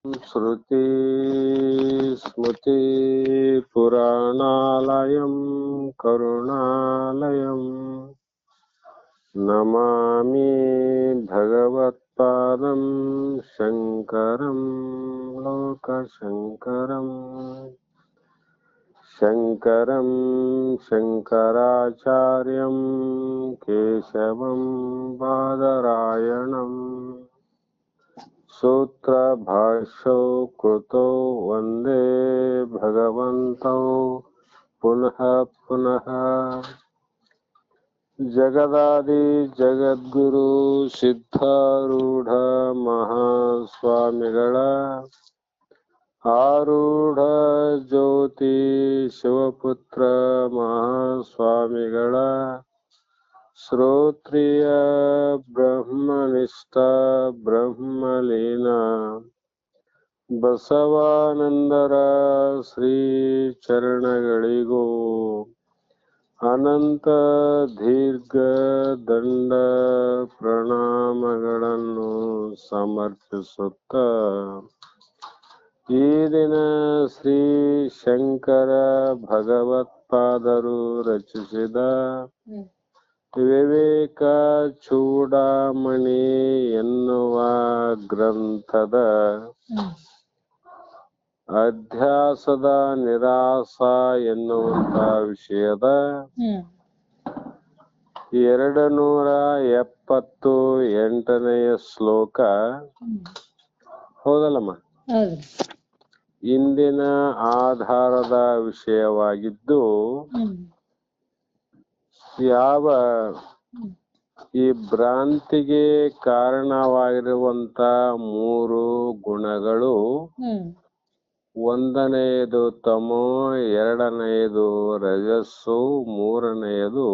श्रुति स्मृति पुराणालयं करुणालयं नमामि भगवत्पादं शङ्करं लोकशङ्करम् शङ्करं शङ्कराचार्यं केशवं बादरायणम् सूत्रभाष्यौ कृतो वन्दे भगवन्तौ पुनः पुनः जगदादि जगद्गुरु सिद्धारूಢ महास्वामिಗಳ ಆರೂಢ ಜ್ಯೋತಿ ಶಿವಪುತ್ರ ಮಹಾಸ್ವಾಮಿಗಳ ಶ್ರೋತ್ರಿಯ ಬ್ರಹ್ಮನಿಷ್ಠ ಬ್ರಹ್ಮಲೀನ ಬಸವಾನಂದರ ಶ್ರೀ ಚರಣಗಳಿಗೂ ಅನಂತ ದೀರ್ಘ ದಂಡ ಪ್ರಣಾಮಗಳನ್ನು ಸಮರ್ಪಿಸುತ್ತ ಈ ದಿನ ಶ್ರೀ ಶಂಕರ ಭಗವತ್ಪಾದರು ರಚಿಸಿದ ವಿವೇಕ ಚೂಡಾಮಣಿ ಎನ್ನುವ ಗ್ರಂಥದ ಅಧ್ಯಾಸದ ನಿರಾಸ ಎನ್ನುವಂತ ವಿಷಯದ 278ನೆಯ ಶ್ಲೋಕ ಹೌದಲ್ಲಮ್ಮ, ಇಂದಿನ ಆಧಾರದ ವಿಷಯವಾಗಿದ್ದು, ಯಾವ ಈ ಭ್ರಾಂತಿಗೆ ಕಾರಣವಾಗಿರುವಂತ 3 ಗುಣಗಳು, ಒಂದನೆಯದು ತಮೋ, ಎರಡನೆಯದು ರಜಸ್ಸು, ಮೂರನೆಯದು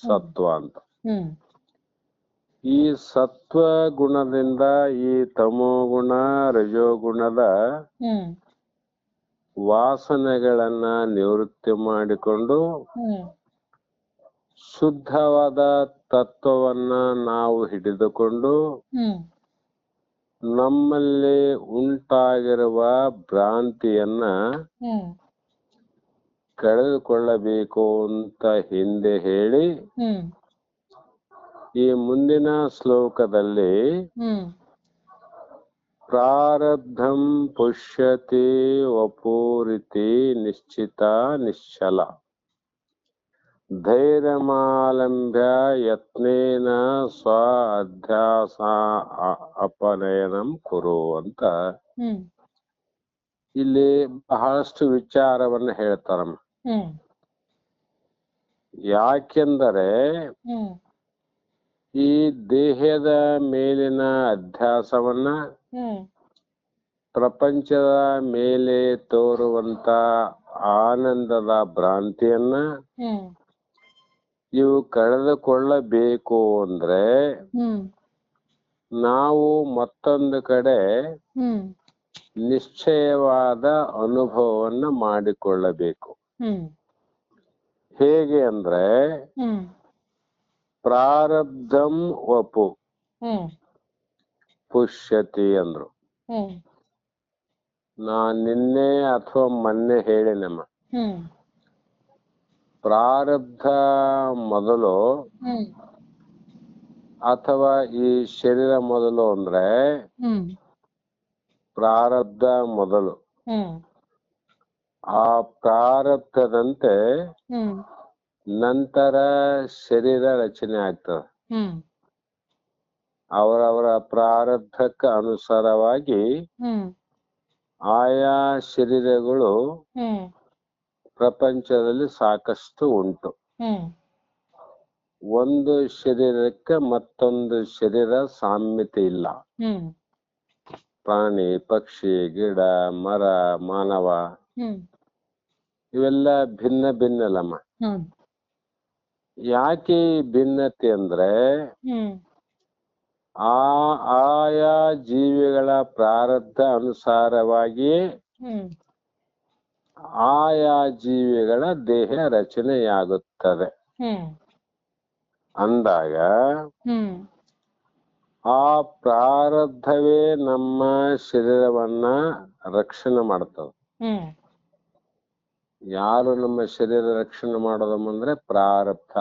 ಸತ್ವ ಅಂತ. ಈ ಸತ್ವ ಗುಣದಿಂದ ಈ ತಮೋ ಗುಣ ರಜೋಗುಣದ ವಾಸನೆಗಳನ್ನ ನಿವೃತ್ತಿ ಮಾಡಿಕೊಂಡು ಶುದ್ಧವಾದ ತತ್ವವನ್ನ ನಾವು ಹಿಡಿದುಕೊಂಡು ನಮ್ಮಲ್ಲಿ ಉಂಟಾಗಿರುವ ಭ್ರಾಂತಿಯನ್ನ ಕಳೆದುಕೊಳ್ಳಬೇಕು ಅಂತ ಹಿಂದೆ ಹೇಳಿ, ಈ ಮುಂದಿನ ಶ್ಲೋಕದಲ್ಲಿ ಪ್ರಾರಬ್ಧಂ ಪುಷ್ಯತಿ ವಪೂರಿತಿ ನಿಶ್ಚಿತ ನಿಶ್ಚಲ ಧೈರ್ಯಮಾಲಂಬ್ಯ ಯತ್ನೇನ ಸ್ವ ಅಧ್ಯಾಸ ಅಪನಯನಂ ಕುರು ಅಂತ ಇಲ್ಲಿ ಬಹಳಷ್ಟು ವಿಚಾರವನ್ನ ಹೇಳ್ತಾರಮ್ಮ. ಯಾಕೆಂದರೆ ಈ ದೇಹದ ಮೇಲಿನ ಅಧ್ಯಾಸವನ್ನ, ಪ್ರಪಂಚದ ಮೇಲೆ ತೋರುವಂತ ಆನಂದದ ಭ್ರಾಂತಿಯನ್ನ ಇವು ಕಳೆದುಕೊಳ್ಳಬೇಕು ಅಂದ್ರೆ ನಾವು ಮತ್ತೊಂದು ಕಡೆ ನಿಶ್ಚಯವಾದ ಅನುಭವವನ್ನ ಮಾಡಿಕೊಳ್ಳಬೇಕು. ಹೇಗೆ ಅಂದ್ರೆ ಪ್ರಾರಬ್ಧಂ ವಪು ಪುಷ್ಯತಿ ಅಂದ್ರು. ನಾನ್ ನಿನ್ನೆ ಅಥವಾ ಮೊನ್ನೆ ಹೇಳಿನಮ್ಮ, ಪ್ರಾರಬ್ಧ ಮೊದಲು ಅಥವಾ ಈ ಶರೀರ ಮೊದಲು ಅಂದ್ರೆ ಪ್ರಾರಬ್ಧ ಮೊದಲು. ಆ ಪ್ರಾರಬ್ಧದಂತೆ ನಂತರ ಶರೀರ ರಚನೆ ಆಗ್ತದೆ. ಅವರವರ ಪ್ರಾರಬ್ಧಕ್ಕೆ ಅನುಸಾರವಾಗಿ ಆಯಾ ಶರೀರಗಳು ಪ್ರಪಂಚದಲ್ಲಿ ಸಾಕಷ್ಟು ಉಂಟು. ಒಂದು ಶರೀರಕ್ಕೆ ಮತ್ತೊಂದು ಶರೀರ ಸಾಮ್ಯತೆ ಇಲ್ಲ. ಪ್ರಾಣಿ, ಪಕ್ಷಿ, ಗಿಡ, ಮರ, ಮಾನವ ಇವೆಲ್ಲ ಭಿನ್ನ ಭಿನ್ನಲ್ಲಮ್ಮ. ಯಾಕೆ ಭಿನ್ನತೆ ಅಂದ್ರೆ ಆಯಾ ಜೀವಿಗಳ ಪ್ರಾರಬ್ಧ ಅನುಸಾರವಾಗಿ ಆಯಾ ಜೀವಿಗಳ ದೇಹ ರಚನೆಯಾಗುತ್ತದೆ. ಅಂದಾಗ ಆ ಪ್ರಾರಬ್ಧವೇ ನಮ್ಮ ಶರೀರವನ್ನ ರಕ್ಷಣೆ ಮಾಡ್ತದೆ. ಯಾರು ನಮ್ಮ ಶರೀರ ರಕ್ಷಣೆ ಮಾಡೋದಮ್ಮಂದ್ರೆ ಪ್ರಾರಬ್ಧ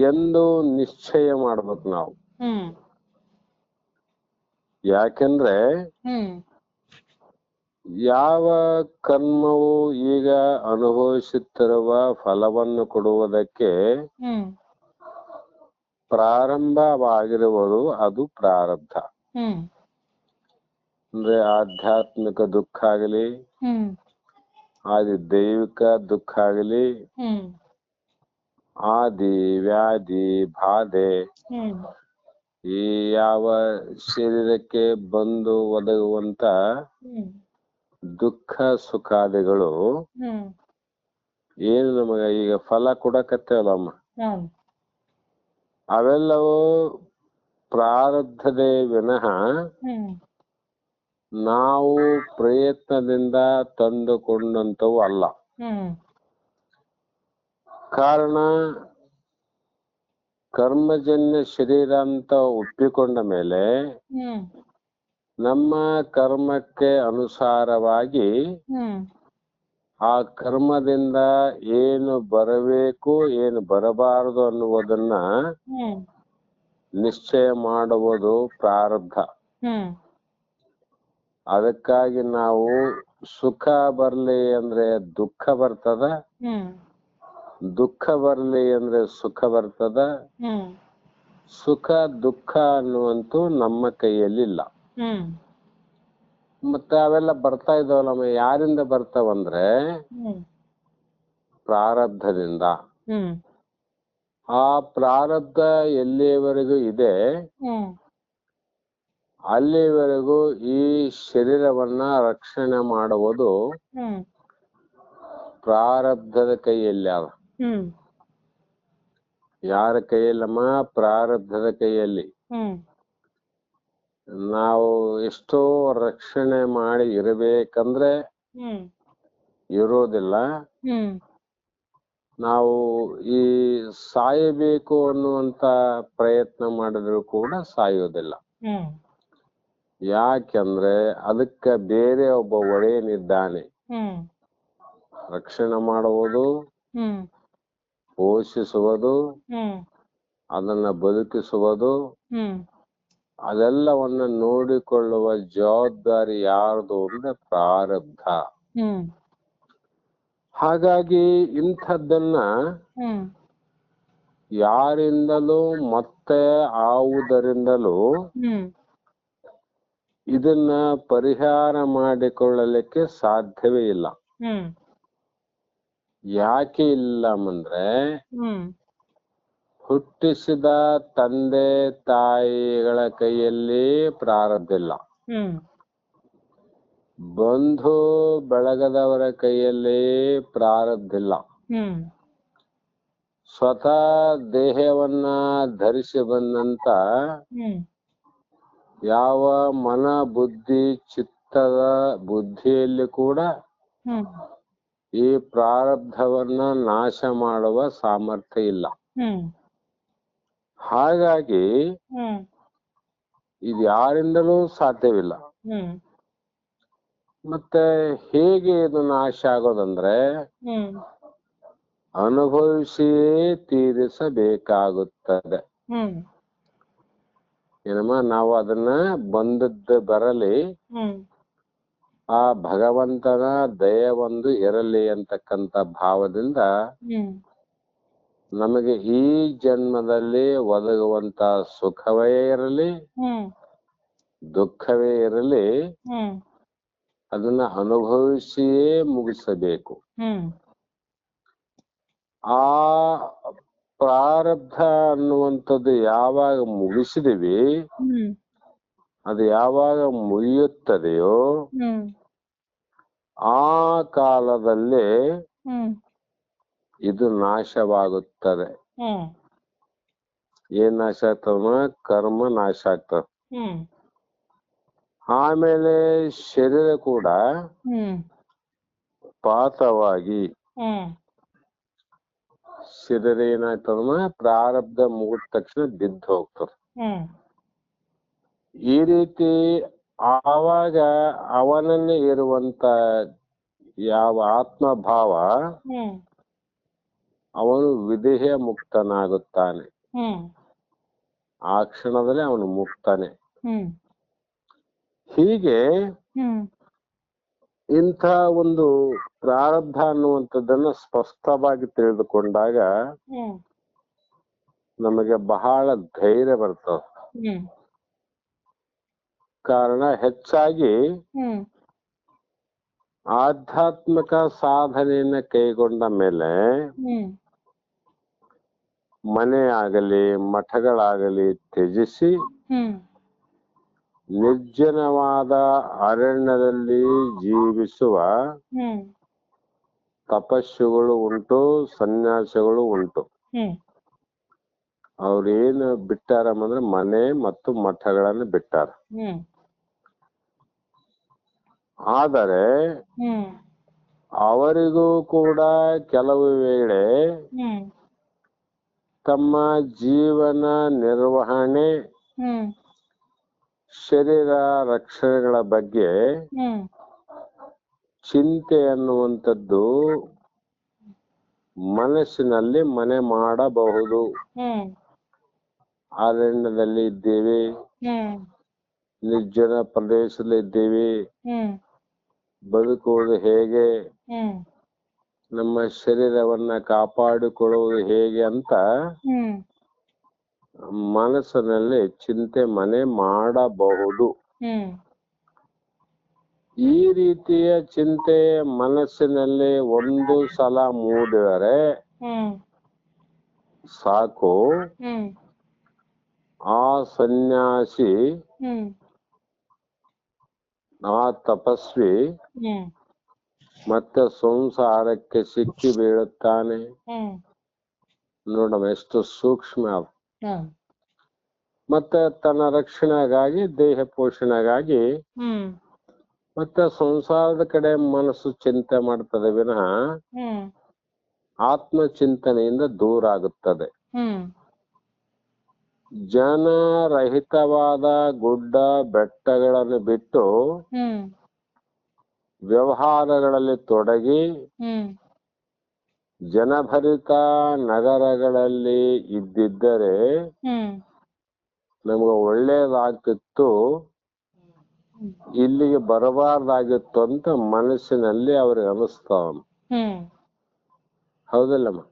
ಎಂದು ನಿಶ್ಚಯ ಮಾಡ್ಬೇಕು ನಾವು. ಯಾಕೆಂದ್ರೆ ಯಾವ ಕರ್ಮವು ಈಗ ಅನುಭವಿಸುತ್ತಿರುವ ಫಲವನ್ನು ಕೊಡುವುದಕ್ಕೆ ಪ್ರಾರಂಭವಾಗಿರುವುದು ಅದು ಪ್ರಾರಬ್ಧ. ಅಂದ್ರೆ ಆಧ್ಯಾತ್ಮಿಕ ದುಃಖ ಆಗಲಿ, ಆದಿ ದೈವಿಕ ದುಃಖ ಆಗಲಿ, ಆದಿ ವ್ಯಾಧಿ ಬಾಧೆ ಈ ಯಾವ ಶರೀರಕ್ಕೆ ಬಂದು ಒದಗುವಂತ ದುಃಖ ಸುಖಾದಿಗಳು ಏನು ನಮಗ ಈಗ ಫಲ ಕೊಡಕತ್ತೇವಲ್ಲಮ್ಮ, ಅವೆಲ್ಲವೂ ಪ್ರಾರಬ್ಧದೇ ವಿನಃ ನಾವು ಪ್ರಯತ್ನದಿಂದ ತಂದುಕೊಂಡಂತವು ಅಲ್ಲ. ಕಾರಣ ಕರ್ಮಜನ್ಯ ಶರೀರ ಅಂತ ಒಪ್ಪಿಕೊಂಡ ಮೇಲೆ ನಮ್ಮ ಕರ್ಮಕ್ಕೆ ಅನುಸಾರವಾಗಿ ಆ ಕರ್ಮದಿಂದ ಏನು ಬರಬೇಕು ಏನು ಬರಬಾರದು ಅನ್ನುವುದನ್ನ ನಿಶ್ಚಯ ಮಾಡುವುದು ಪ್ರಾರಬ್ಧ. ಅದಕ್ಕಾಗಿ ನಾವು ಸುಖ ಬರ್ಲಿ ಅಂದ್ರೆ ದುಃಖ ಬರ್ತದ, ದುಃಖ ಬರ್ಲಿ ಅಂದ್ರೆ ಸುಖ ಬರ್ತದ. ಸುಖ ದುಃಖ ಅನ್ನುವಂತೂ ನಮ್ಮ ಕೈಯಲ್ಲಿಲ್ಲ. ಮತ್ತೆ ಅವೆಲ್ಲ ಬರ್ತಾ ಇದಾವಲ್ಲಮ್ಮ, ಯಾರಿಂದ ಬರ್ತಾವಂದ್ರೆ ಪ್ರಾರಬ್ಧದಿಂದ. ಆ ಪ್ರಾರಬ್ಧ ಎಲ್ಲಿಯವರೆಗೂ ಇದೆ ಅಲ್ಲಿವರೆಗೂ ಈ ಶರೀರವನ್ನ ರಕ್ಷಣೆ ಮಾಡುವುದು ಪ್ರಾರಬ್ಧದ ಕೈಯಲ್ಲಿ ಅದ. ಯಾರ ಕೈಯಲ್ಲಮ್ಮ? ಪ್ರಾರಬ್ಧದ ಕೈಯಲ್ಲಿ. ನಾವು ಎಷ್ಟೋ ರಕ್ಷಣೆ ಮಾಡಿ ಇರಬೇಕಂದ್ರೆ ಇರೋದಿಲ್ಲ. ನಾವು ಈ ಸಾಯಬೇಕು ಅನ್ನುವಂತ ಪ್ರಯತ್ನ ಮಾಡಿದ್ರು ಕೂಡ ಸಾಯೋದಿಲ್ಲ. ಯಾಕೆಂದ್ರೆ ಅದಕ್ಕೆ ಬೇರೆ ಒಬ್ಬ ಒಡೆಯನಿದ್ದಾನೆ. ರಕ್ಷಣೆ ಮಾಡುವುದು, ಪೋಷಿಸುವುದು, ಅದನ್ನ ಬದುಕಿಸುವುದು, ಅದೆಲ್ಲವನ್ನ ನೋಡಿಕೊಳ್ಳುವ ಜವಾಬ್ದಾರಿ ಯಾರ್ದು ಅಂದ್ರೆ ಪ್ರಾರಬ್ಧ. ಹಾಗಾಗಿ ಇಂಥದ್ದನ್ನ ಯಾರಿಂದಲೂ ಮತ್ತೆ ಆವುದರಿಂದಲೂ ಇದನ್ನ ಪರಿಹಾರ ಮಾಡಿಕೊಳ್ಳಲಿಕ್ಕೆ ಸಾಧ್ಯವೇ ಇಲ್ಲ. ಯಾಕೆ ಇಲ್ಲ ಅಂದ್ರೆ ಹುಟ್ಟಿಸಿದ ತಂದೆ ತಾಯಿಗಳ ಕೈಯಲ್ಲಿ ಪ್ರಾರಬ್ಧ ಇಲ್ಲ, ಬಂಧು ಬಳಗದವರ ಕೈಯಲ್ಲಿ ಪ್ರಾರಬ್ಧ ಇಲ್ಲ, ಸ್ವತಃ ದೇಹವನ್ನ ಧರಿಸಿ ಬಂದಂತ ಯಾವ ಮನ ಬುದ್ಧಿ ಚಿತ್ತದ ಬುದ್ಧಿಯಲ್ಲಿ ಕೂಡ ಈ ಪ್ರಾರಬ್ಧವನ್ನ ನಾಶ ಮಾಡುವ ಸಾಮರ್ಥ್ಯ ಇಲ್ಲ. ಹಾಗಾಗಿ ಇದು ಯಾರಿಂದಲೂ ಸಾಧ್ಯವಿಲ್ಲ. ಮತ್ತೆ ಹೇಗೆ ಇದು ನಾಶ ಆಗೋದಂದ್ರೆ ಅನುಭವಿಸಿಯೇ ತೀರಿಸಬೇಕಾಗುತ್ತದೆ. ಏನಮ್ಮ, ನಾವು ಅದನ್ನ ಬಂದದ್ದು ಬರಲಿ, ಆ ಭಗವಂತನ ದಯೆ ಒಂದು ಇರಲಿ ಅಂತಕ್ಕಂಥ ಭಾವದಿಂದ ನಮಗೆ ಈ ಜನ್ಮದಲ್ಲಿ ಒದಗುವಂತ ಸುಖವೇ ಇರಲಿ ದುಃಖವೇ ಇರಲಿ ಅದನ್ನ ಅನುಭವಿಸಿಯೇ ಮುಗಿಸಬೇಕು. ಆ ಪ್ರಾರಬ್ಧ ಅನ್ನುವಂಥದ್ದು ಯಾವಾಗ ಮುಗಿಸಿದೀವಿ, ಅದು ಯಾವಾಗ ಮುಗಿಯುತ್ತದೆಯೋ ಆ ಕಾಲದಲ್ಲಿ ಇದು ನಾಶವಾಗುತ್ತದೆ. ಏನ್ ನಾಶ ಆಗ್ತದ? ಕರ್ಮ ನಾಶ ಆಗ್ತದ. ಆಮೇಲೆ ಶರೀರ ಕೂಡ ಪಾತವಾಗಿ ಶರೀರ ಏನಾಗ್ತದ ಪ್ರಾರಬ್ಧ ಮುಗಿದ ತಕ್ಷಣ ಬಿದ್ದು ಹೋಗ್ತದ. ಈ ರೀತಿ ಆವಾಗ ಅವನಲ್ಲಿ ಇರುವಂತ ಯಾವ ಆತ್ಮಭಾವ ಅವನು ವಿದೇಹ ಮುಕ್ತನಾಗುತ್ತಾನೆ. ಆ ಕ್ಷಣದಲ್ಲಿ ಅವನು ಮುಕ್ತಾನೆ. ಹೀಗೆ ಇಂಥ ಒಂದು ಪ್ರಾರಬ್ಧ ಅನ್ನುವಂಥದ್ದನ್ನ ಸ್ಪಷ್ಟವಾಗಿ ತಿಳಿದುಕೊಂಡಾಗ ನಮಗೆ ಬಹಳ ಧೈರ್ಯ ಬರ್ತದೆ. ಕಾರಣ ಹೆಚ್ಚಾಗಿ ಆಧ್ಯಾತ್ಮಿಕ ಸಾಧನೆಯನ್ನ ಕೈಗೊಂಡ ಮೇಲೆ ಮನೆ ಆಗಲಿ ಮಠಗಳಾಗಲಿ ತ್ಯಜಿಸಿ ನಿರ್ಜನವಾದ ಅರಣ್ಯದಲ್ಲಿ ಜೀವಿಸುವ ತಪಸ್ಸುಗಳು ಉಂಟು, ಸನ್ಯಾಸಿಗಳು ಉಂಟು. ಅವ್ರೇನು ಬಿಟ್ಟಾರಂದ್ರೆ ಮನೆ ಮತ್ತು ಮಠಗಳನ್ನು ಬಿಟ್ಟಾರ. ಆದರೆ ಅವರಿಗೂ ಕೂಡ ಕೆಲವು ವೇಳೆ ತಮ್ಮ ಜೀವನ ನಿರ್ವಹಣೆ, ಶರೀರ ರಕ್ಷಣೆಗಳ ಬಗ್ಗೆ ಚಿಂತೆ ಅನ್ನುವಂಥದ್ದು ಮನಸ್ಸಿನಲ್ಲಿ ಮನೆ ಮಾಡಬಹುದು. ಅರಣ್ಯದಲ್ಲಿ ಇದ್ದೀವಿ, ನಿರ್ಜನ ಪ್ರದೇಶದಲ್ಲಿ ಇದ್ದೀವಿ, ಬದುಕುವುದು ಹೇಗೆ, ನಮ್ಮ ಶರೀರವನ್ನ ಕಾಪಾಡಿಕೊಳ್ಳುವುದು ಹೇಗೆ ಅಂತ ಮನಸ್ಸಿನಲ್ಲಿ ಚಿಂತೆ ಮನೆ ಮಾಡಬಹುದು. ಈ ರೀತಿಯ ಚಿಂತೆ ಮನಸ್ಸಿನಲ್ಲಿ ಒಂದು ಸಲ ಮೂಡಿದರೆ ಸಾಕು, ಆ ಸನ್ಯಾಸಿ, ಆ ತಪಸ್ವಿ ಮತ್ತೆ ಸಂಸಾರಕ್ಕೆ ಸಿಕ್ಕಿ ಬೀಳುತ್ತಾನೆ. ನೋಡಮ್ಮ ಎಷ್ಟು ಸೂಕ್ಷ್ಮ. ಮತ್ತೆ ತನ್ನ ರಕ್ಷಣೆಗಾಗಿ, ದೇಹ ಪೋಷಣೆಗಾಗಿ ಮತ್ತೆ ಸಂಸಾರದ ಕಡೆ ಮನಸ್ಸು ಚಿಂತೆ ಮಾಡ್ತದೆ ವಿನಃ ಆತ್ಮಚಿಂತನೆಯಿಂದ ದೂರ ಆಗುತ್ತದೆ. ಜನರಹಿತವಾದ ಗುಡ್ಡ ಬೆಟ್ಟಗಳನ್ನು ಬಿಟ್ಟು ವ್ಯವಹಾರಗಳಲ್ಲಿ ತೊಡಗಿ ಜನಭರಿತ ನಗರಗಳಲ್ಲಿ ಇದ್ದಿದ್ದರೆ ನಮ್ಗೆ ಒಳ್ಳೇದಾಗ್ತಿತ್ತು, ಇಲ್ಲಿಗೆ ಬರಬಾರ್ದಾಗಿತ್ತು ಅಂತ ಮನಸ್ಸಿನಲ್ಲಿ ಅವ್ರಿಗೆ ಅನಿಸ್ತಾವ. ಹೌದಲ್ಲಮ್ಮ?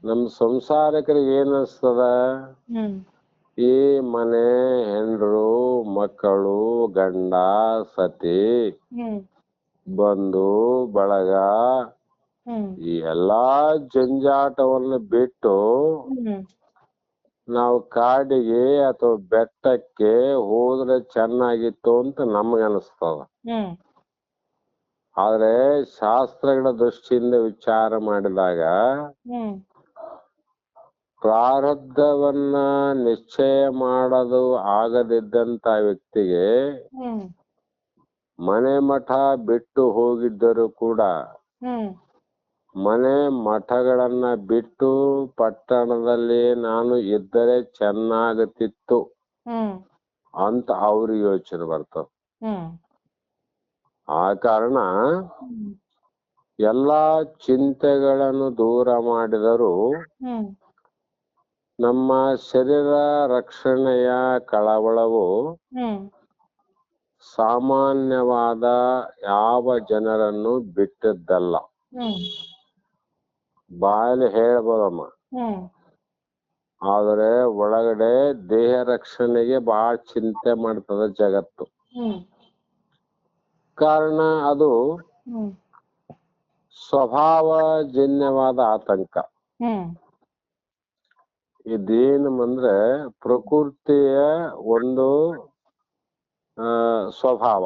ನಮ್ ಸಂಸಾರಕರಿಗೆ ಏನ್ ಅನಿಸ್ತದ? ಈ ಮನೆ, ಹೆಂಡ್ರು, ಮಕ್ಕಳು, ಗಂಡ, ಸತಿ, ಬಂಧು ಬಳಗ, ಈ ಎಲ್ಲಾ ಜಂಜಾಟವನ್ನು ಬಿಟ್ಟು ನಾವು ಕಾಡಿಗೆ ಅಥವಾ ಬೆಟ್ಟಕ್ಕೆ ಹೋದ್ರೆ ಚೆನ್ನಾಗಿತ್ತು ಅಂತ ನಮ್ಗೆ ಅನಿಸ್ತದ. ಆದ್ರೆ ಶಾಸ್ತ್ರಗಳ ದೃಷ್ಟಿಯಿಂದ ವಿಚಾರ ಮಾಡಿದಾಗ ಪ್ರಾರಬ್ಧವನ್ನ ನಿಶ್ಚಯ ಮಾಡೋದು ಆಗದಿದ್ದಂತ ವ್ಯಕ್ತಿಗೆ ಮನೆ ಮಠ ಬಿಟ್ಟು ಹೋಗಿದ್ದರೂ ಕೂಡ ಮನೆ ಮಠಗಳನ್ನ ಬಿಟ್ಟು ಪಟ್ಟಣದಲ್ಲಿ ನಾನು ಇದ್ದರೆ ಚೆನ್ನಾಗತಿತ್ತು ಅಂತ ಅವ್ರ ಯೋಚನೆ ಬರ್ತದ. ಆ ಕಾರಣ ಎಲ್ಲಾ ಚಿಂತೆಗಳನ್ನು ದೂರ ಮಾಡಿದರೂ ನಮ್ಮ ಶರೀರ ರಕ್ಷಣೆಯ ಕಳವಳವು ಸಾಮಾನ್ಯವಾದ ಯಾವ ಜನರನ್ನು ಬಿಟ್ಟದ್ದಲ್ಲ. ಬಾಯಲ್ಲಿ ಹೇಳ್ಬೋದಮ್ಮ, ಆದರೆ ಒಳಗಡೆ ದೇಹ ರಕ್ಷಣೆಗೆ ಬಹಳ ಚಿಂತೆ ಮಾಡ್ತದ ಜಗತ್ತು. ಕಾರಣ ಅದು ಸ್ವಭಾವಜನ್ಯವಾದ ಆತಂಕ. ಇದೇನು ಅಂದ್ರೆ ಪ್ರಕೃತಿಯ ಒಂದು ಸ್ವಭಾವ.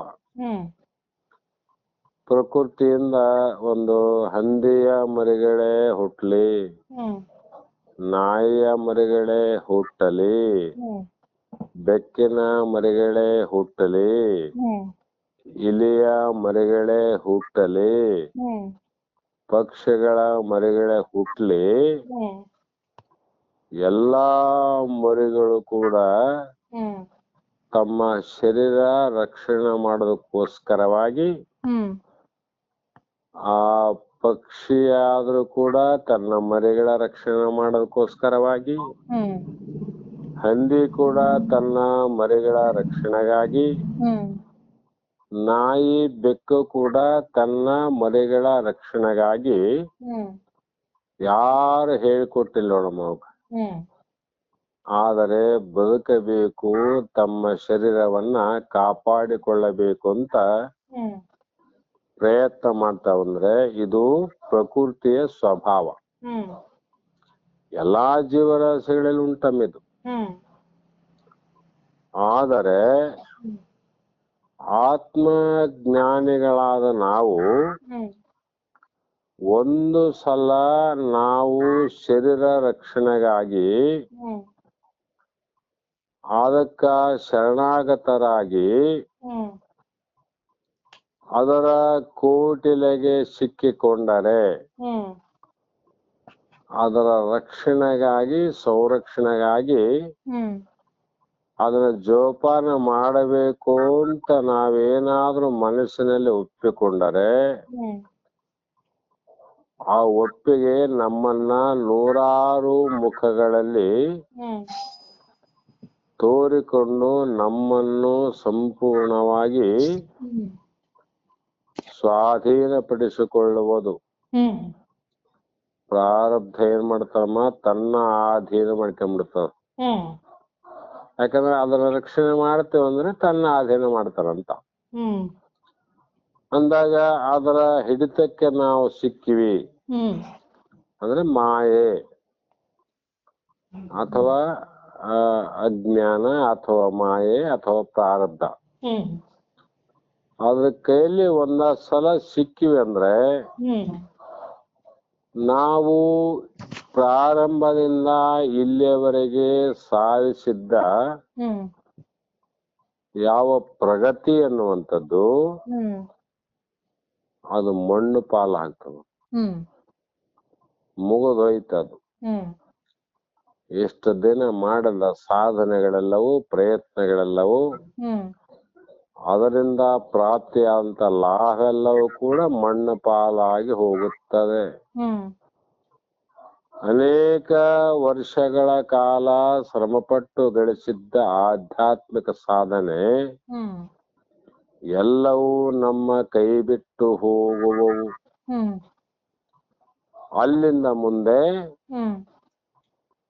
ಪ್ರಕೃತಿಯಿಂದ ಒಂದು ಹಂದಿಯ ಮರಿಗಳೇ ಹುಟ್ಲಿ, ನಾಯಿಯ ಮರಿಗಳೇ ಹುಟ್ಟಲಿ, ಬೆಕ್ಕಿನ ಮರಿಗಳೇ ಹುಟ್ಟಲಿ, ಇಲಿಯ ಮರಿಗಳೇ ಹುಟ್ಟಲಿ, ಪಕ್ಷಿಗಳ ಮರಿಗಳೇ ಹುಟ್ಲಿ, ಎಲ್ಲಾ ಮರಿಗಳು ಕೂಡ ತಮ್ಮ ಶರೀರ ರಕ್ಷಣೆ ಮಾಡೋದಕ್ಕೋಸ್ಕರವಾಗಿ, ಆ ಪಕ್ಷಿಯಾದ್ರೂ ಕೂಡ ತನ್ನ ಮರಿಗಳ ರಕ್ಷಣೆ ಮಾಡೋದಕ್ಕೋಸ್ಕರವಾಗಿ, ಹಂದಿ ಕೂಡ ತನ್ನ ಮರಿಗಳ ರಕ್ಷಣೆಗಾಗಿ, ನಾಯಿ ಬೆಕ್ಕು ಕೂಡ ತನ್ನ ಮರಿಗಳ ರಕ್ಷಣೆಗಾಗಿ ಯಾರು ಹೇಳಿಕೊಟ್ಟಿಲ್ಲ ನೋಡಮ್ಮ ಅವಾಗ. ಆದರೆ ಬದುಕಬೇಕು, ತಮ್ಮ ಶರೀರವನ್ನ ಕಾಪಾಡಿಕೊಳ್ಳಬೇಕು ಅಂತ ಪ್ರಯತ್ನ ಮಾಡ್ತಾವಂದ್ರೆ ಇದು ಪ್ರಕೃತಿಯ ಸ್ವಭಾವ. ಎಲ್ಲಾ ಜೀವರಾಶಿಗಳಲ್ಲಿ ಉಂಟಮ್ಮಿದು. ಆದರೆ ಆತ್ಮಜ್ಞಾನಿಗಳಾದ ನಾವು ಒಂದು ಸಲ ನಾವು ಶರೀರ ರಕ್ಷಣೆಗಾಗಿ ಅದಕ್ಕ ಶರಣಾಗತರಾಗಿ ಅದರ ಕೋಟಿಲೆಗೆ ಸಿಕ್ಕಿಕೊಂಡರೆ ಅದರ ರಕ್ಷಣೆಗಾಗಿ, ಸಂರಕ್ಷಣೆಗಾಗಿ ಅದನ್ನ ಜೋಪಾನ ಮಾಡಬೇಕು ಅಂತ ನಾವೇನಾದ್ರೂ ಮನಸ್ಸಿನಲ್ಲಿ ಒಪ್ಪಿಕೊಂಡರೆ ಆ ಒಪ್ಪಿಗೆ ನಮ್ಮನ್ನ ನೂರಾರು ಮುಖಗಳಲ್ಲಿ ತೋರಿಕೊಂಡು ನಮ್ಮನ್ನು ಸಂಪೂರ್ಣವಾಗಿ ಸ್ವಾಧೀನಪಡಿಸಿಕೊಳ್ಳುವುದು. ಪ್ರಾರಬ್ಧ ಏನ್ ಮಾಡ್ತಾರಮ್ಮ, ತನ್ನ ಆಧೀನ ಮಾಡ್ಕೊಂಡ್ಬಿಡ್ತಾರ. ಯಾಕಂದ್ರೆ ಅದರ ರಕ್ಷಣೆ ಮಾಡ್ತೇವಂದ್ರೆ ತನ್ನ ಆಧೀನ ಮಾಡ್ತಾರಂತ ಅಂದಾಗ ಅದರ ಹಿಡಿತಕ್ಕೆ ನಾವು ಸಿಕ್ಕಿವಿ ಅಂದ್ರೆ ಮಾಯೆ ಅಥವಾ ಅಜ್ಞಾನ ಅಥವಾ ಮಾಯೆ ಅಥವಾ ಪ್ರಾರಬ್ಧ ಅದ್ರ ಕೈಯಲ್ಲಿ ಒಂದಷ್ಟು ಸಲ ಸಿಕ್ಕಿವಿ ಅಂದ್ರೆ ನಾವು ಪ್ರಾರಂಭದಿಂದ ಇಲ್ಲಿಯವರೆಗೆ ಸಾಧಿಸಿದ್ದ ಯಾವ ಪ್ರಗತಿ ಅನ್ನುವಂಥದ್ದು ಅದು ಮಣ್ಣು ಪಾಲಾಗ್ತದೆ, ಮುಗಿದೋಯ್ತದು. ಎಷ್ಟು ದಿನ ಮಾಡದ ಸಾಧನೆಗಳೆಲ್ಲವೂ, ಪ್ರಯತ್ನಗಳೆಲ್ಲವೂ, ಅದರಿಂದ ಪ್ರಾಪ್ತಿಯಾದಂತ ಲಾಭ ಎಲ್ಲವೂ ಕೂಡ ಮಣ್ಣು ಪಾಲಾಗಿ ಹೋಗುತ್ತದೆ. ಅನೇಕ ವರ್ಷಗಳ ಕಾಲ ಶ್ರಮಪಟ್ಟು ಗಳಿಸಿದ್ದ ಆಧ್ಯಾತ್ಮಿಕ ಸಾಧನೆ ಎಲ್ಲವೂ ನಮ್ಮ ಕೈ ಬಿಟ್ಟು ಹೋಗುವವು. ಅಲ್ಲಿಂದ ಮುಂದೆ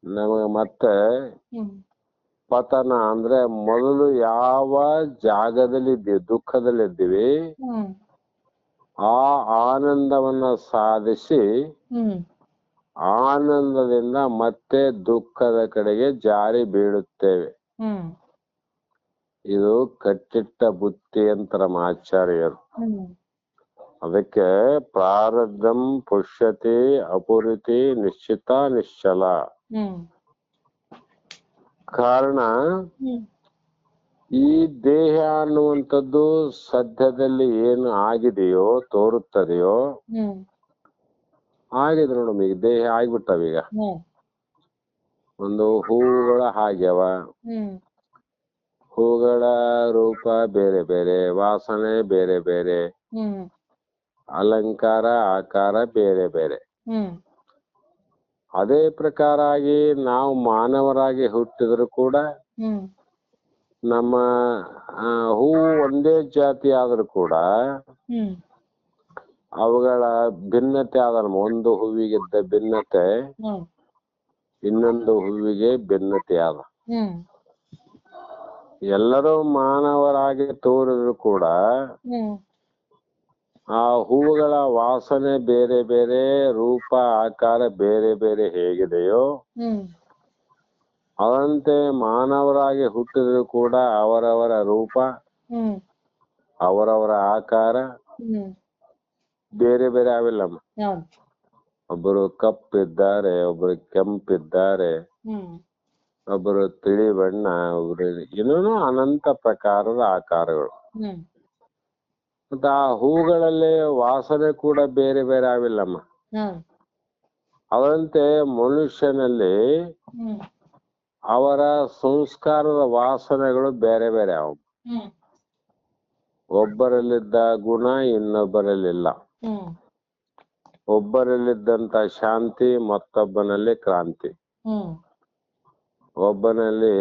ನಮಗೆ ಮತ್ತೆ ಪತನ ಅಂದ್ರೆ ಮೊದಲು ಯಾವ ಜಾಗದಲ್ಲಿದ್ದೀವಿ, ದುಃಖದಲ್ಲಿದ್ದೀವಿ, ಆ ಆನಂದವನ್ನ ಸಾಧಿಸಿ ಆನಂದದಿಂದ ಮತ್ತೆ ದುಃಖದ ಕಡೆಗೆ ಜಾರಿ ಬೀಳುತ್ತೇವೆ. ಇದು ಕಟ್ಟಿಟ್ಟ ಬುತ್ತಿ ಅಂತ ನಮ್ಮ ಆಚಾರ್ಯರು. ಅದಕ್ಕೆ ಪ್ರಾರಬ್ಧಂ ಪುಷ್ಯತಿ ಅಪುರಿತಿ ನಿಶ್ಚಿತ ನಿಶ್ಚಲ. ಕಾರಣ ಈ ದೇಹ ಅನ್ನುವಂಥದ್ದು ಸದ್ಯದಲ್ಲಿ ಏನು ಆಗಿದೆಯೋ, ತೋರುತ್ತದೆಯೋ, ಆಗಿದೆ ನೋಡಮ್ಮ. ಈಗ ದೇಹ ಆಗ್ಬಿಟ್ಟವೀಗ. ಒಂದು ಹೂವುಗಳ ಹಾಗ್ಯವ, ಹೂಗಳ ರೂಪ ಬೇರೆ ಬೇರೆ, ವಾಸನೆ ಬೇರೆ ಬೇರೆ, ಅಲಂಕಾರ ಆಕಾರ ಬೇರೆ ಬೇರೆ. ಅದೇ ಪ್ರಕಾರ ಆಗಿ ನಾವು ಮಾನವರಾಗಿ ಹುಟ್ಟಿದ್ರು ಕೂಡ ನಮ್ಮ ಹೂವು ಒಂದೇ ಜಾತಿ ಆದ್ರೂ ಕೂಡ ಅವುಗಳ ಭಿನ್ನತೆ ಆದ, ಒಂದು ಹೂವಿಗಿದ್ದ ಭಿನ್ನತೆ ಇನ್ನೊಂದು ಹೂವಿಗೆ ಭಿನ್ನತೆ ಆದ. ಎಲ್ಲರೂ ಮಾನವರಾಗಿ ತೋರಿದ್ರು ಕೂಡ ಆ ಹೂವುಗಳ ವಾಸನೆ ಬೇರೆ ಬೇರೆ, ರೂಪ ಆಕಾರ ಬೇರೆ ಬೇರೆ ಹೇಗಿದೆಯೋ ಅದಂತೆ ಮಾನವರಾಗಿ ಹುಟ್ಟಿದ್ರು ಕೂಡ ಅವರವರ ರೂಪ, ಅವರವರ ಆಕಾರ ಬೇರೆ ಬೇರೆ ಆವಿಲ್ಲಮ್ಮ. ಒಬ್ಬರು ಕಪ್ಪಿದ್ದಾರೆ, ಒಬ್ಬರು ಕೆಂಪಿದ್ದಾರೆ, ಒಬ್ಬರು ತಿಳಿ ಬಣ್ಣ, ಒಬ್ರು ಇನ್ನೂ ಅನಂತ ಪ್ರಕಾರದ ಆಕಾರಗಳು. ಮತ್ತೆ ಆ ಹೂಗಳಲ್ಲಿ ವಾಸನೆ ಕೂಡ ಬೇರೆ ಬೇರೆ ಆವಿಲ್ಲಮ್ಮ. ಅದರಂತೆ ಮನುಷ್ಯನಲ್ಲಿ ಅವರ ಸಂಸ್ಕಾರದ ವಾಸನೆಗಳು ಬೇರೆ ಬೇರೆ ಅವು. ಒಬ್ಬರಲ್ಲಿದ್ದ ಗುಣ ಇನ್ನೊಬ್ಬರಲ್ಲಿಲ್ಲ. ಒಬ್ಬರಲ್ಲಿದ್ದಂತ ಶಾಂತಿ ಮತ್ತೊಬ್ಬನಲ್ಲಿ ಕ್ರಾಂತಿ. ಒಬ್ಬನಲ್ಲಿ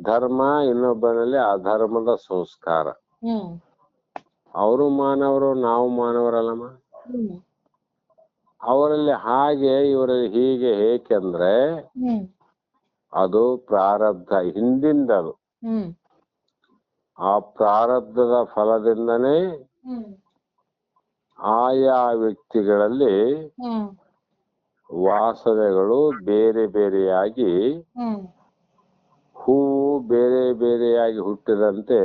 ಧರ್ಮ ಇನ್ನೊಬ್ಬನಲ್ಲಿ ಅಧರ್ಮದ ಸಂಸ್ಕಾರ. ಅವರು ಮಾನವರು, ನಾವು ಮಾನವರಲ್ಲಮ್ಮ. ಅವರಲ್ಲಿ ಹಾಗೆ ಇವರಲ್ಲಿ ಹೀಗೆ ಏಕೆಂದ್ರೆ ಅದು ಪ್ರಾರಬ್ಧ ಹಿಂದಿಂದದು. ಆ ಪ್ರಾರಬ್ಧದ ಫಲದಿಂದನೇ ಆಯಾ ವ್ಯಕ್ತಿಗಳಲ್ಲಿ ವಾಸನೆಗಳು ಬೇರೆ ಬೇರೆಯಾಗಿ, ಹೂವು ಬೇರೆ ಬೇರೆಯಾಗಿ ಹುಟ್ಟಿದಂತೆ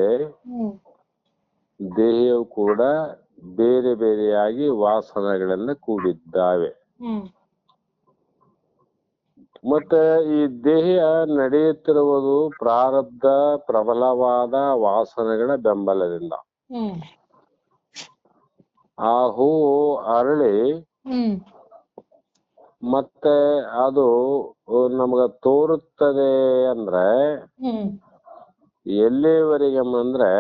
ದೇಹವು ಕೂಡ ಬೇರೆ ಬೇರೆಯಾಗಿ ವಾಸನೆಗಳಿಂದ ಕೂಡಿದ್ದಾವೆ. ಮತ್ತೆ ಈ ದೇಹ ನಡೆಯುತ್ತಿರುವುದು ಪ್ರಾರಬ್ಧ ಪ್ರಬಲವಾದ ವಾಸನೆಗಳ ಬೆಂಬಲದಿಂದ. ಆ ಹೂವು ಅರಳಿ ಮತ್ತೆ ಅದು ನಮಗ ತೋರುತ್ತದೆ ಅಂದ್ರೆ ಎಲ್ಲಿವರೆಗೆ ಅಂದ್ರೆ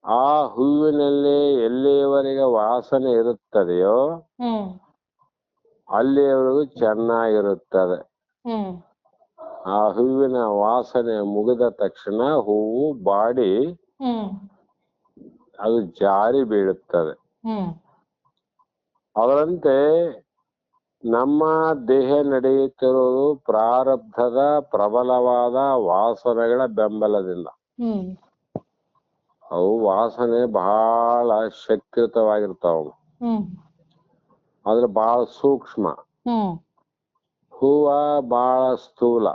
ಆ ಹೂವಿನಲ್ಲಿ ಎಲ್ಲಿಯವರೆಗೆ ವಾಸನೆ ಇರುತ್ತದೆಯೋ ಅಲ್ಲಿಯವರೆಗೂ ಚೆನ್ನಾಗಿರುತ್ತದೆ. ಆ ಹೂವಿನ ವಾಸನೆ ಮುಗಿದ ತಕ್ಷಣ ಹೂವು ಬಾಡಿ ಅದು ಜಾರಿ ಬೀಳುತ್ತದೆ. ಅದರಂತೆ ನಮ್ಮ ದೇಹ ನಡೆಯುತ್ತಿರುವುದು ಪ್ರಾರಬ್ಧದ ಪ್ರಬಲವಾದ ವಾಸನೆಗಳ ಬೆಂಬಲದಿಂದ. ಅವು ವಾಸನೆ ಬಹಳ ಶಕ್ತಿಯುತವಾಗಿರ್ತಾವ. ಆದ್ರೆ ಬಹಳ ಸೂಕ್ಷ್ಮ. ಹೂವ ಬಹಳ ಸ್ಥೂಲ.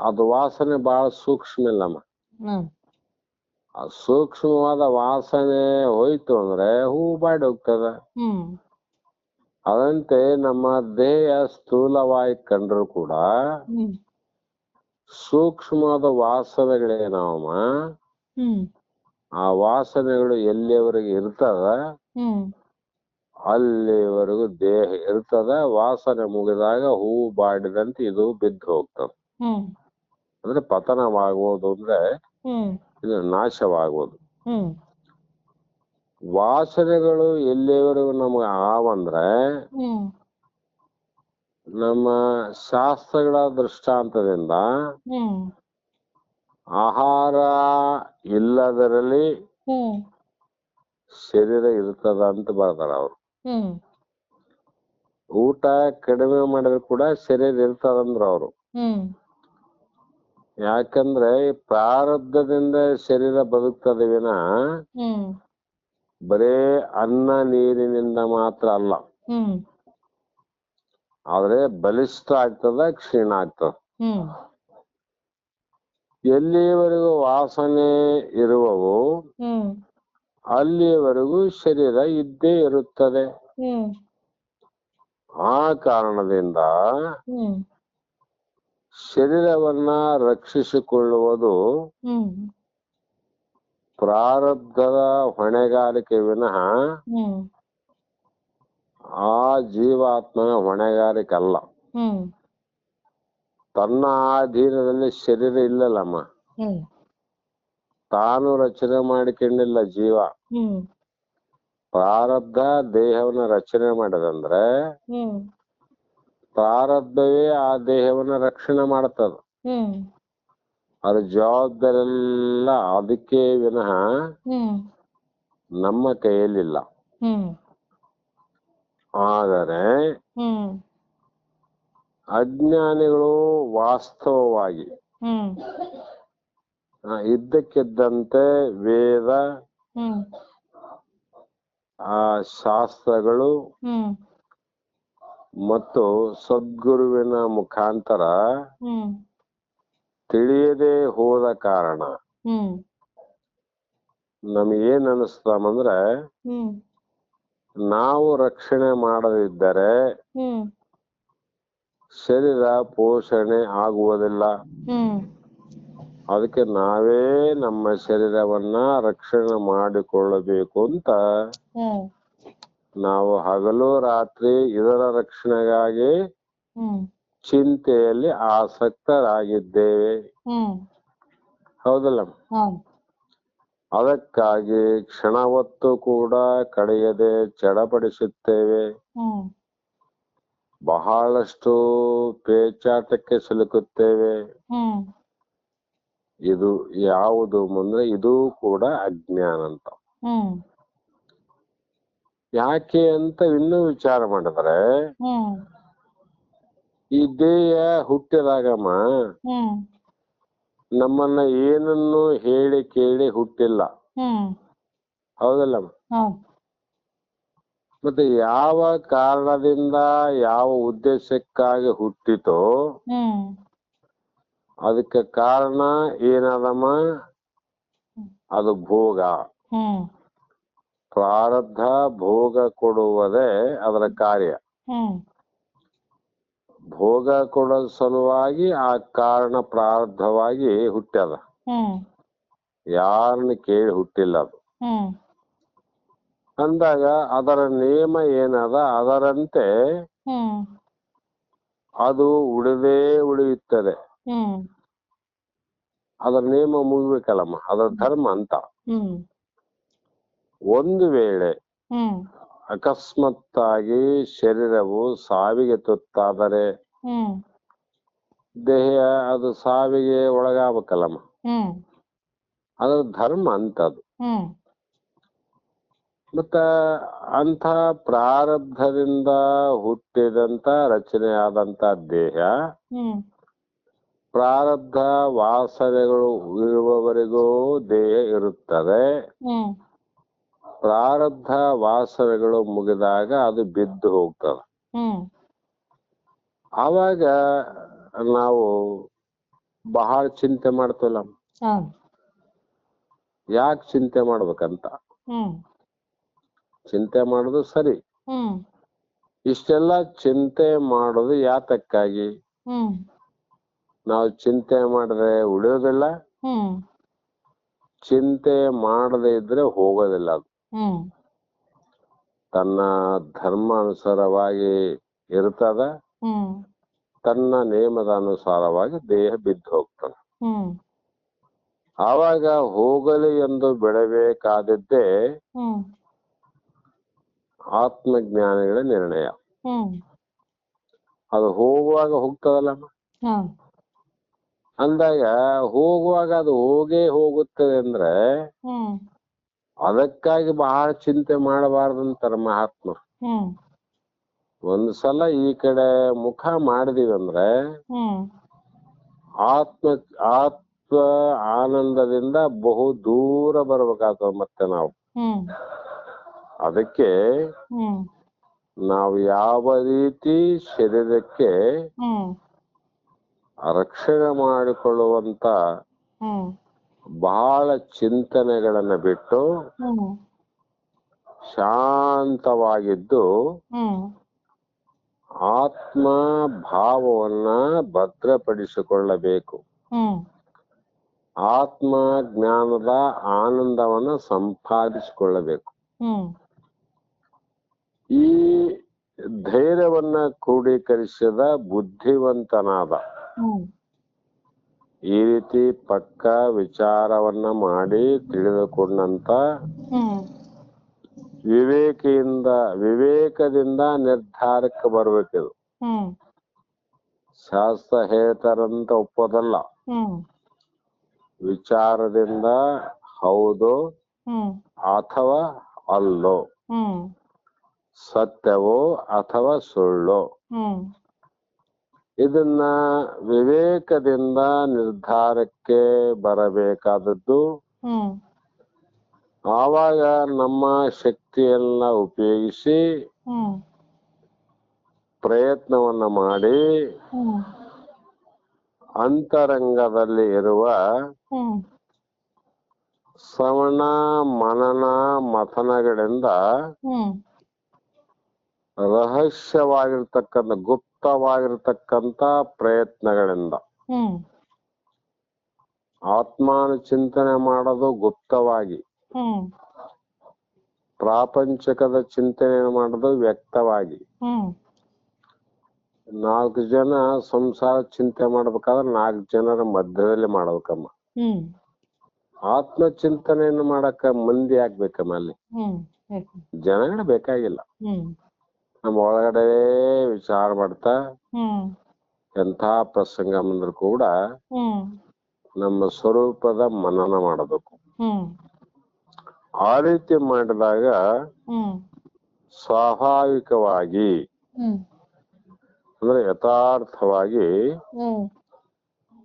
ಅದು ವಾಸನೆ ಬಹಳ ಸೂಕ್ಷ್ಮ ಇಲ್ಲಮ್ಮ. ಸೂಕ್ಷ್ಮವಾದ ವಾಸನೆ ಹೋಯ್ತು ಅಂದ್ರೆ ಹೂವು ಬಾಡಿ ಹೋಗ್ತದ. ಅದಂತೆ ನಮ್ಮ ದೇಹ ಸ್ಥೂಲವಾಗಿ ಕಂಡ್ರು ಕೂಡ ಸೂಕ್ಷ್ಮವಾದ ವಾಸನೆಗಳೇನವಮ್ಮ, ಆ ವಾಸನೆಗಳು ಎಲ್ಲಿಯವರೆಗೆ ಇರ್ತದ ಅಲ್ಲಿವರೆಗೂ ದೇಹ ಇರ್ತದ. ವಾಸನೆ ಮುಗಿದಾಗ ಹೂವು ಬಾಡಿದಂತೆ ಇದು ಬಿದ್ದು ಹೋಗ್ತದೆ. ಅಂದ್ರೆ ಪತನವಾಗುವುದು ಅಂದ್ರೆ ಇದು ನಾಶವಾಗುವುದು. ವಾಸನೆಗಳು ಎಲ್ಲಿವರೆಗೂ ನಮ್ಗೆ ಆವಂದ್ರೆ ನಮ್ಮ ಶಾಸ್ತ್ರಗಳ ದೃಷ್ಟಾಂತದಿಂದ ಆಹಾರ ಇಲ್ಲದರಲ್ಲಿ ಶರೀರ ಇರ್ತದ ಅಂತ ಬರ್ತಾರ ಅವ್ರು. ಊಟ ಕಡಿಮೆ ಮಾಡಿದ್ರು ಕೂಡ ಶರೀರ ಇರ್ತದಂದ್ರ ಅವ್ರು. ಯಾಕಂದ್ರೆ ಪ್ರಾರಬ್ಧದಿಂದ ಶರೀರ ಬದುಕ್ತದೆ ವಿನ ಬರೇ ಅನ್ನ ನೀರಿನಿಂದ ಮಾತ್ರ ಅಲ್ಲ. ಆದ್ರೆ ಬಲಿಷ್ಠ ಆಗ್ತದ, ಕ್ಷೀಣ ಆಗ್ತದ. ಎಲ್ಲಿಯವರೆಗೂ ವಾಸನೆ ಇರುವವು ಅಲ್ಲಿಯವರೆಗೂ ಶರೀರ ಇದ್ದೇ ಇರುತ್ತದೆ. ಆ ಕಾರಣದಿಂದ ಶರೀರವನ್ನ ರಕ್ಷಿಸಿಕೊಳ್ಳುವುದು ಪ್ರಾರಬ್ಧದ ಹೊಣೆಗಾರಿಕೆ ವಿನಃ ಆ ಜೀವಾತ್ಮನ ಹೊಣೆಗಾರಿಕೆ ಅಲ್ಲ. ತನ್ನ ಅಧೀನದಲ್ಲಿ ಶರೀರ ಇಲ್ಲಲ್ಲಮ್ಮ. ತಾನು ರಚನೆ ಮಾಡಿಕೊಂಡಿಲ್ಲ ಜೀವ. ಪ್ರಾರಬ್ಧ ದೇಹವನ್ನ ರಚನೆ ಮಾಡಿದಂದ್ರೆ ಪ್ರಾರಬ್ಧವೇ ಆ ದೇಹವನ್ನ ರಕ್ಷಣೆ ಮಾಡ್ತದ. ಅದ್ರ ಜವಾಬ್ದಾರಿ ಎಲ್ಲ ಅದಕ್ಕೆ ವಿನಃ ನಮ್ಮ ಕೈಯಲ್ಲಿಲ್ಲ. ಆದರೆ ಅಜ್ಞಾನಿಗಳು ವಾಸ್ತವವಾಗಿ ಇದ್ದಕ್ಕಿದ್ದಂತೆ ವೇದ ಆ ಶಾಸ್ತ್ರಗಳು ಮತ್ತು ಸದ್ಗುರುವಿನ ಮುಖಾಂತರ ತಿಳಿಯದೆ ಹೋದ ಕಾರಣ ನಮಗೇನ್ ಅನಿಸ್ತಂದ್ರೆ ನಾವು ರಕ್ಷಣೆ ಮಾಡದಿದ್ದರೆ ಶರೀರ ಪೋಷಣೆ ಆಗುವುದಿಲ್ಲ. ಅದಕ್ಕೆ ನಾವೇ ನಮ್ಮ ಶರೀರವನ್ನ ರಕ್ಷಣೆ ಮಾಡಿಕೊಳ್ಳಬೇಕು ಅಂತ ನಾವು ಹಗಲು ರಾತ್ರಿ ಇದರ ರಕ್ಷಣೆಗಾಗಿ ಚಿಂತೆಯಲ್ಲಿ ಆಸಕ್ತರಾಗಿದ್ದೇವೆ. ಹೌದಲ್ಲ? ಅದಕ್ಕಾಗಿ ಕ್ಷಣ ಹೊತ್ತು ಕೂಡ ಕಳೆಯದೆ ಚಡಪಡಿಸುತ್ತೇವೆ. ಬಹಳಷ್ಟು ಪೇಚಾಟಕ್ಕೆ ಸಿಲುಕುತ್ತೇವೆ. ಇದು ಯಾವುದು ಅಂದ್ರೆ ಇದು ಕೂಡ ಅಜ್ಞಾನ ಅಂತ. ಯಾಕೆ ಅಂತ ಇನ್ನೂ ವಿಚಾರ ಮಾಡಿದ್ರೆ, ಈ ದೇಹ ಹುಟ್ಟಿದಾಗಮ್ಮ ನಮ್ಮನ್ನ ಏನನ್ನು ಹೇಳಿ ಕೇಳಿ ಹುಟ್ಟಿಲ್ಲ. ಹೌದಲ್ಲ? ಮತ್ತೆ ಯಾವ ಕಾರಣದಿಂದ ಯಾವ ಉದ್ದೇಶಕ್ಕಾಗಿ ಹುಟ್ಟಿತೋ ಅದಕ್ಕೆ ಕಾರಣ ಏನದಮ್ಮ? ಅದು ಭೋಗ. ಪ್ರಾರಬ್ಧ ಭೋಗ ಕೊಡುವುದೇ ಅದರ ಕಾರ್ಯ. ಭೋಗ ಕೊಡೋ ಸಲುವಾಗಿ ಆ ಕಾರಣ ಪ್ರಾರಬ್ಧವಾಗಿ ಹುಟ್ಟ್ಯದ. ಯಾರನ್ನ ಕೇಳಿ ಹುಟ್ಟಿಲ್ಲ ಅದು. ಅಂದಾಗ ಅದರ ನಿಯಮ ಏನದ ಅದರಂತೆ ಅದು ಉಳಿದೇ ಉಳಿಯುತ್ತದೆ. ಅದರ ನಿಯಮ ಮುಗಿಬೇಕಲ್ಲಮ್ಮ, ಅದರ ಧರ್ಮ ಅಂತ. ಒಂದು ವೇಳೆ ಅಕಸ್ಮಾತ್ತಾಗಿ ಶರೀರವು ಸಾವಿಗೆ ತುತ್ತಾದರೆ ದೇಹ ಅದು ಸಾವಿಗೆ ಒಳಗಾಗಬೇಕಲ್ಲಮ್ಮ, ಅದರ ಧರ್ಮ ಅಂತದು. ಮತ್ತ ಅಂಥ ಪ್ರಾರಬ್ಧದಿಂದ ಹುಟ್ಟಿದಂತ ರಚನೆಯಾದಂತ ದೇಹ ಪ್ರಾರಬ್ಧ ವಾಸನೆಗಳು ಇರುವವರೆಗೂ ದೇಹ ಇರುತ್ತದೆ. ಪ್ರಾರಬ್ಧ ವಾಸನೆಗಳು ಮುಗಿದಾಗ ಅದು ಬಿದ್ದು ಹೋಗ್ತದೆ. ಆವಾಗ ನಾವು ಬಹಳ ಚಿಂತೆ ಮಾಡ್ತೀವಲ್ಲ, ಯಾಕೆ ಚಿಂತೆ ಮಾಡ್ಬೇಕಂತ. ಚಿಂತೆ ಮಾಡೋದು ಸರಿ. ಇಷ್ಟೆಲ್ಲ ಚಿಂತೆ ಮಾಡೋದು ಯಾತಕ್ಕಾಗಿ? ನಾವು ಚಿಂತೆ ಮಾಡಿದ್ರೆ ಉಳಿಯೋದಿಲ್ಲ, ಚಿಂತೆ ಮಾಡದೇ ಇದ್ರೆ ಹೋಗೋದಿಲ್ಲ. ಅದು ತನ್ನ ಧರ್ಮಾನುಸಾರವಾಗಿ ಇರ್ತದ, ತನ್ನ ನೇಮದ ಅನುಸಾರವಾಗಿ ದೇಹ ಬಿದ್ದು ಹೋಗ್ತಾನೆ. ಆವಾಗ ಹೋಗಲಿ ಎಂದು ಬಿಡಬೇಕಾದದ್ದೇ ಆತ್ಮಜ್ಞಾನಿಗಳ ನಿರ್ಣಯ. ಅದು ಹೋಗುವಾಗ ಹೋಗ್ತದಲ್ಲ ಅಂದಾಗ, ಹೋಗುವಾಗ ಅದು ಹೋಗೇ ಹೋಗುತ್ತದೆ ಅಂದ್ರೆ ಅದಕ್ಕಾಗಿ ಬಹಳ ಚಿಂತೆ ಮಾಡಬಾರ್ದಂತಾರ ಮಹಾತ್ಮರು. ಒಂದ್ಸಲ ಈ ಕಡೆ ಮುಖ ಮಾಡಿದೀವಿ ಅಂದ್ರೆ ಆತ್ಮ ಆನಂದದಿಂದ ಬಹು ದೂರ ಬರ್ಬೇಕಾಗ್ತದ ಮತ್ತೆ ನಾವು. ಅದಕ್ಕೆ ನಾವು ಯಾವ ರೀತಿ ಶರೀರಕ್ಕೆ ರಕ್ಷಣೆ ಮಾಡಿಕೊಳ್ಳುವಂತ ಬಹಳ ಚಿಂತನೆಗಳನ್ನ ಬಿಟ್ಟು ಶಾಂತವಾಗಿದ್ದು ಆತ್ಮ ಭಾವವನ್ನ ಭದ್ರಪಡಿಸಿಕೊಳ್ಳಬೇಕು. ಆತ್ಮ ಜ್ಞಾನದ ಆನಂದವನ್ನ ಸಂಪಾದಿಸಿಕೊಳ್ಳಬೇಕು. ಈ ಧೈರ್ಯವನ್ನ ಕ್ರೋಢೀಕರಿಸಿದ ಬುದ್ಧಿವಂತನಾದ, ಈ ರೀತಿ ಪಕ್ಕ ವಿಚಾರವನ್ನ ಮಾಡಿ ತಿಳಿದುಕೊಂಡಂತ ವಿವೇಕದಿಂದ ನಿರ್ಧಾರಕ್ಕೆ ಬರ್ಬೇಕಿದು. ಶಾಸ್ತ್ರ ಹೇಳ್ತಾರಂತ ಒಪ್ಪೋದಲ್ಲ, ವಿಚಾರದಿಂದ ಹೌದು ಅಥವಾ ಅಲ್ಲೋ, ಸತ್ಯವೋ ಅಥವಾ ಸುಳ್ಳೋ, ಇದನ್ನ ವಿವೇಕದಿಂದ ನಿರ್ಧಾರಕ್ಕೆ ಬರಬೇಕಾದದ್ದು. ಆವಾಗ ನಮ್ಮ ಶಕ್ತಿಯನ್ನ ಉಪಯೋಗಿಸಿ ಪ್ರಯತ್ನವನ್ನ ಮಾಡಿ ಅಂತರಂಗದಲ್ಲಿ ಇರುವ ಶ್ರವಣ ಮನನ ಮಥನಗಳಿಂದ ರಹಸ್ಯವಾಗಿರ್ತಕ್ಕಂಥ ಗುಪ್ತವಾಗಿರ್ತಕ್ಕಂಥ ಪ್ರಯತ್ನಗಳಿಂದ ಆತ್ಮಾನು ಚಿಂತನೆ ಮಾಡೋದು ಗುಪ್ತವಾಗಿ, ಪ್ರಾಪಂಚಿಕದ ಚಿಂತನೆ ಮಾಡೋದು ವ್ಯಕ್ತವಾಗಿ. 4 ಜನ ಸಂಸಾರ ಚಿಂತೆ ಮಾಡ್ಬೇಕಾದ್ರೆ 4 ಜನರ ಮಧ್ಯದಲ್ಲಿ ಮಾಡ್ಬೇಕಮ್ಮ. ಆತ್ಮ ಚಿಂತನೆಯನ್ನು ಮಾಡಕ ಮಂದಿ ಆಗ್ಬೇಕಮ್ಮ. ಅಲ್ಲಿ ಜನಗಳು ಬೇಕಾಗಿಲ್ಲ. ನಮ್ಮ ಒಳಗಡೆ ವಿಚಾರ ಮಾಡ್ತಾ ಎಂಥ ಪ್ರಸಂಗ ಬಂದ್ರು ಕೂಡ ನಮ್ಮ ಸ್ವರೂಪದ ಮನನ ಮಾಡಬೇಕು. ಆ ರೀತಿ ಮಾಡಿದಾಗ ಸ್ವಾಭಾವಿಕವಾಗಿ ಅಂದ್ರೆ ಯಥಾರ್ಥವಾಗಿ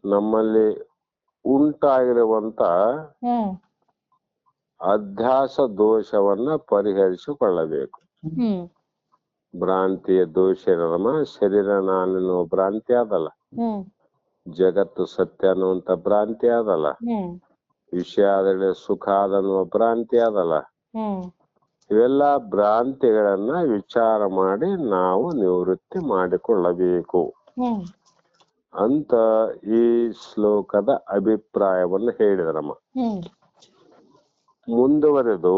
ನಮ್ಮಲ್ಲಿ ಉಂಟಾಗಿರುವಂತ ಅಧ್ಯಾಸ ದೋಷವನ್ನ ಪರಿಹರಿಸಿಕೊಳ್ಳಬೇಕು. ಭ್ರಾಂತಿಯ ದೋಷ ಇರೋದಮ್ಮ. ಶರೀರ ನಾನೆನ್ನುವ ಭ್ರಾಂತಿ ಆದಲ್ಲ, ಜಗತ್ತು ಸತ್ಯ ಅನ್ನುವಂತ ಭ್ರಾಂತಿ ಆದಲ್ಲ, ವಿಷಯದಲ್ಲಿ ಸುಖ ಅದನ್ನುವ ಭ್ರಾಂತಿ ಆದಲ್ಲ, ಇವೆಲ್ಲ ಭ್ರಾಂತಿಗಳನ್ನ ವಿಚಾರ ಮಾಡಿ ನಾವು ನಿವೃತ್ತಿ ಮಾಡಿಕೊಳ್ಳಬೇಕು ಅಂತ ಈ ಶ್ಲೋಕದ ಅಭಿಪ್ರಾಯವನ್ನು ಹೇಳಿದ್ರಮ್ಮ. ಮುಂದುವರೆದು